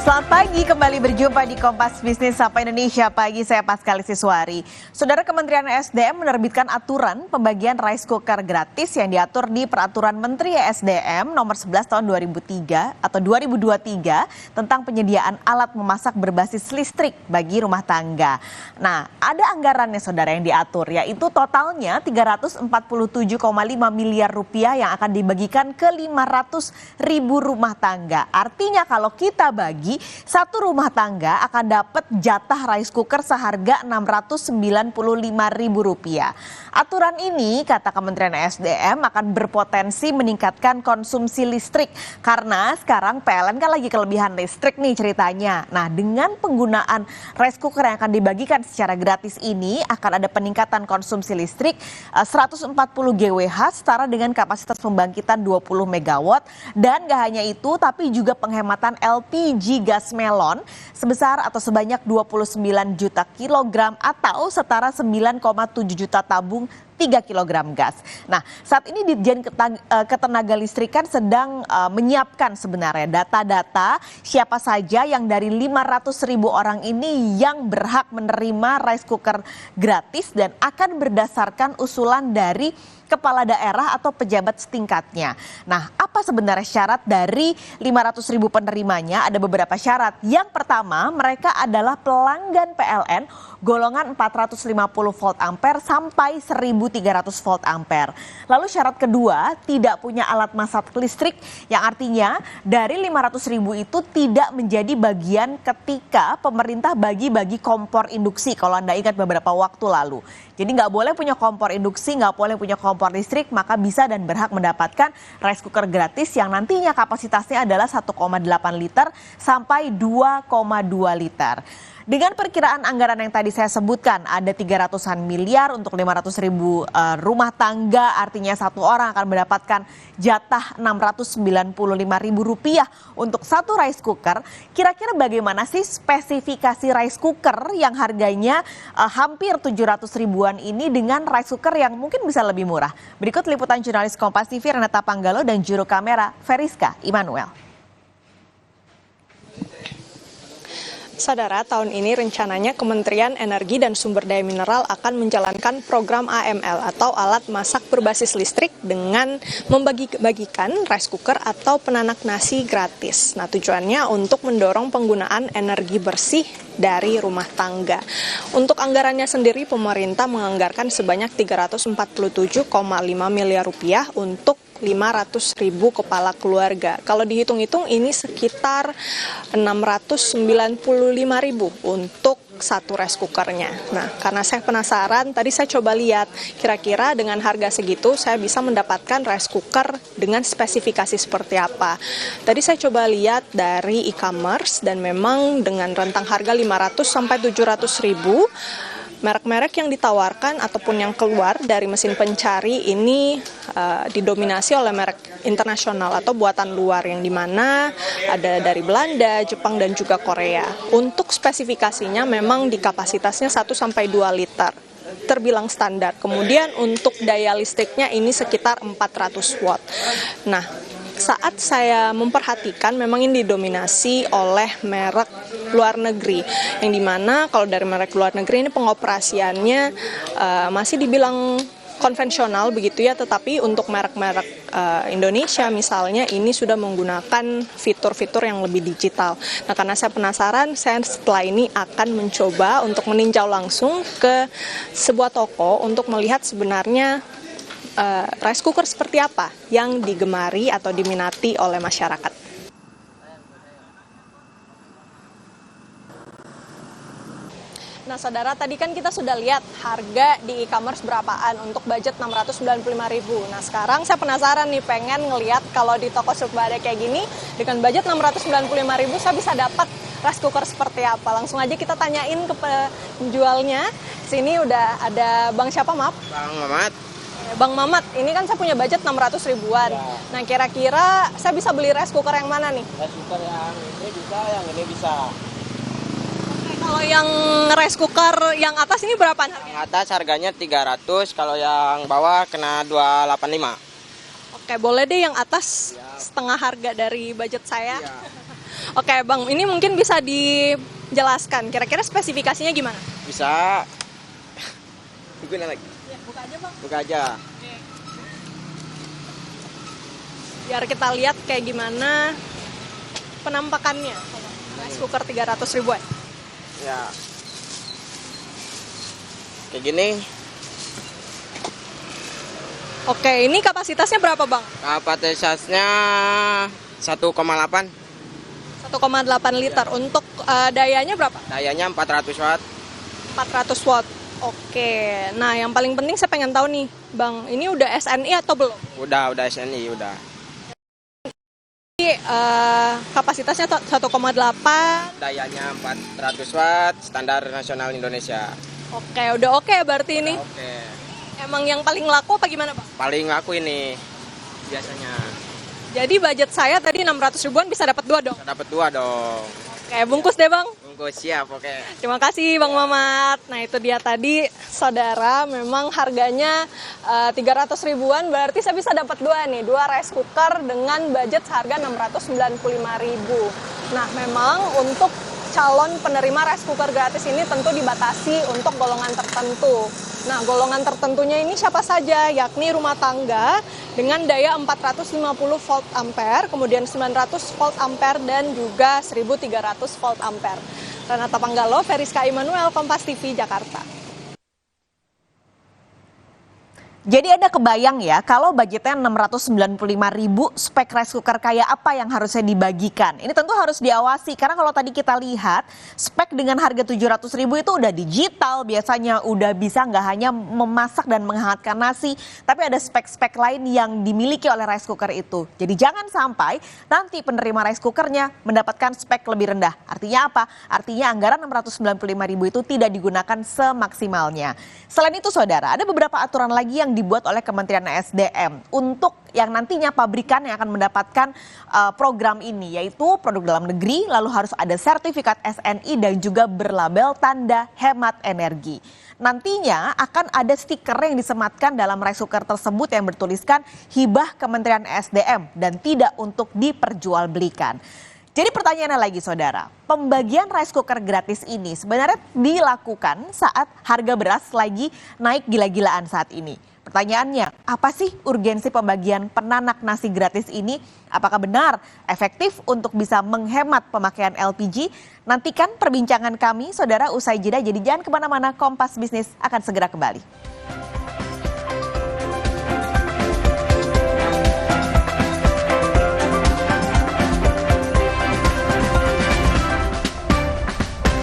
Selamat pagi, kembali berjumpa di Kompas Bisnis Sapa Indonesia Pagi, saya Paskali Siswari. Saudara, Kementerian SDM menerbitkan aturan pembagian rice cooker gratis yang diatur di Peraturan Menteri SDM nomor 11 tahun 2023 tentang penyediaan alat memasak berbasis listrik bagi rumah tangga. Nah, ada anggarannya saudara yang diatur, yaitu totalnya 347,5 miliar rupiah yang akan dibagikan ke 500 ribu rumah tangga. Artinya kalau kita bagi, satu rumah tangga akan dapat jatah rice cooker seharga Rp695.000. Aturan ini, kata Kementerian SDM, akan berpotensi meningkatkan konsumsi listrik karena sekarang PLN kan lagi kelebihan listrik nih ceritanya. Nah, dengan penggunaan rice cooker yang akan dibagikan secara gratis ini akan ada peningkatan konsumsi listrik 140 GWh setara dengan kapasitas pembangkitan 20 MW, dan gak hanya itu tapi juga penghematan LPG gas melon sebesar atau sebanyak 29 juta kilogram atau setara 9,7 juta tabung 3 kg gas. Nah, saat ini Ditjen Ketenagalistrikan sedang menyiapkan sebenarnya data-data siapa saja yang dari 500 ribu orang ini yang berhak menerima rice cooker gratis dan akan berdasarkan usulan dari kepala daerah atau pejabat setingkatnya. Nah, apa sebenarnya syarat dari 500 ribu penerimanya? Ada beberapa syarat. Yang pertama, mereka adalah pelanggan PLN golongan 450 volt ampere sampai 1300 volt ampere. Lalu syarat kedua, tidak punya alat masak listrik, yang artinya dari 500 ribu itu tidak menjadi bagian ketika pemerintah bagi-bagi kompor induksi, kalau Anda ingat beberapa waktu lalu. Jadi nggak boleh punya kompor induksi, nggak boleh punya kompor listrik, maka bisa dan berhak mendapatkan rice cooker gratis yang nantinya kapasitasnya adalah 1,8 liter sampai 2,2 liter. Dengan perkiraan anggaran yang tadi saya sebutkan, ada 300-an miliar untuk 500 ribu rumah tangga, artinya satu orang akan mendapatkan jatah Rp695.000 untuk satu rice cooker. Kira-kira bagaimana sih spesifikasi rice cooker yang harganya hampir 700 ribuan ini dengan rice cooker yang mungkin bisa lebih murah? Berikut liputan jurnalis Kompas TV Renata Panggalo dan juru kamera Feriska Immanuel. Saudara, tahun ini rencananya Kementerian Energi dan Sumber Daya Mineral akan menjalankan program AML atau alat masak berbasis listrik dengan membagi-bagikan rice cooker atau penanak nasi gratis. Nah, tujuannya untuk mendorong penggunaan energi bersih dari rumah tangga. Untuk anggarannya sendiri, pemerintah menganggarkan sebanyak Rp347,5 miliar untuk 500 ribu kepala keluarga. Kalau dihitung-hitung ini sekitar 695 ribu untuk satu rice cookernya. Nah, karena saya penasaran, tadi saya coba lihat kira-kira dengan harga segitu saya bisa mendapatkan rice cooker dengan spesifikasi seperti apa. Tadi saya coba lihat dari e-commerce dan memang dengan rentang harga 500 sampai 700 ribu. Merek-merek yang ditawarkan ataupun yang keluar dari mesin pencari ini didominasi oleh merek internasional atau buatan luar, yang dimana ada dari Belanda, Jepang, dan juga Korea. Untuk spesifikasinya memang di kapasitasnya 1-2 liter. Terbilang standar. Kemudian untuk daya listriknya ini sekitar 400 watt. Nah, saat saya memperhatikan memang ini didominasi oleh merek luar negeri, yang dimana kalau dari merek luar negeri ini pengoperasiannya masih dibilang konvensional begitu ya, tetapi untuk merek-merek Indonesia misalnya ini sudah menggunakan fitur-fitur yang lebih digital. Nah, karena saya penasaran, saya setelah ini akan mencoba untuk meninjau langsung ke sebuah toko untuk melihat sebenarnya rice cooker seperti apa yang digemari atau diminati oleh masyarakat. Nah, saudara, tadi kan kita sudah lihat harga di e-commerce berapaan untuk budget 695.000. Nah, sekarang saya penasaran nih, pengen ngelihat kalau di toko swadaya kayak gini dengan budget 695.000 saya bisa dapat rice cooker seperti apa. Langsung aja kita tanyain ke penjualnya. Sini udah ada Bang siapa, maaf? Bang Mamat. Bang Mamat, ini kan saya punya budget 600 ribuan. Ya. Nah, kira-kira saya bisa beli rice cooker yang mana nih? Rice cooker yang ini bisa, yang ini bisa. Kalau yang rice cooker yang atas ini berapaan harganya? Yang atas harganya 300, kalau yang bawah kena 285. Oke, boleh deh yang atas setengah harga dari budget saya. Oke Bang, ini mungkin bisa dijelaskan kira-kira spesifikasinya gimana? Bisa. Guna lagi. Ya, buka aja Bang. Buka aja. Biar kita lihat kayak gimana penampakannya. Rice cooker 300 ribuan. Ya. Kayak gini. Oke, ini kapasitasnya berapa Bang? Kapasitasnya 1,8. 1,8 liter. Untuk dayanya berapa? Dayanya 400 watt. 400 watt. Oke, nah yang paling penting saya pengen tahu nih Bang, ini udah SNI atau belum? Udah SNI, udah. Ini kapasitasnya 1,8. Dayanya 400 watt, standar nasional Indonesia. Oke, udah oke berarti ini. Oke. Emang yang paling laku apa gimana Bang? Paling laku ini biasanya. Jadi budget saya tadi 600 ribuan bisa dapat 2 dong. Dapat 2 dong. Oke, bungkus deh Bang. Bungkus siap, oke. Terima kasih Bang Mamat. Nah itu dia tadi saudara, memang harganya 300 ribuan, berarti saya bisa dapat 2 nih, 2 rice cooker dengan budget seharga 695.000. Nah memang untuk calon penerima rice cooker gratis ini tentu dibatasi untuk golongan tertentu. Nah, golongan tertentunya ini siapa saja? Yakni rumah tangga dengan daya 450 volt ampere, kemudian 900 volt ampere dan juga 1300 volt ampere. Renata Panggalo, Feriska Immanuel, Kompas TV, Jakarta. Jadi ada kebayang ya, kalau budgetnya 695.000, spek rice cooker kayak apa yang harusnya dibagikan? Ini tentu harus diawasi, karena kalau tadi kita lihat, spek dengan harga 700.000 itu udah digital, biasanya udah bisa nggak hanya memasak dan menghangatkan nasi, tapi ada spek-spek lain yang dimiliki oleh rice cooker itu. Jadi jangan sampai nanti penerima rice cookernya mendapatkan spek lebih rendah. Artinya apa? Artinya anggaran 695.000 itu tidak digunakan semaksimalnya. Selain itu saudara, ada beberapa aturan lagi yang dibuat oleh Kementerian SDM untuk yang nantinya pabrikan yang akan mendapatkan program ini, yaitu produk dalam negeri, lalu harus ada sertifikat SNI dan juga berlabel tanda hemat energi. Nantinya akan ada stiker yang disematkan dalam rice cooker tersebut yang bertuliskan hibah Kementerian SDM dan tidak untuk diperjualbelikan. Jadi pertanyaannya lagi saudara, pembagian rice cooker gratis ini sebenarnya dilakukan saat harga beras lagi naik gila-gilaan saat ini. Pertanyaannya, apa sih urgensi pembagian penanak nasi gratis ini? Apakah benar efektif untuk bisa menghemat pemakaian LPG? Nantikan perbincangan kami saudara usai jeda, jadi jangan kemana-mana, Kompas Bisnis akan segera kembali.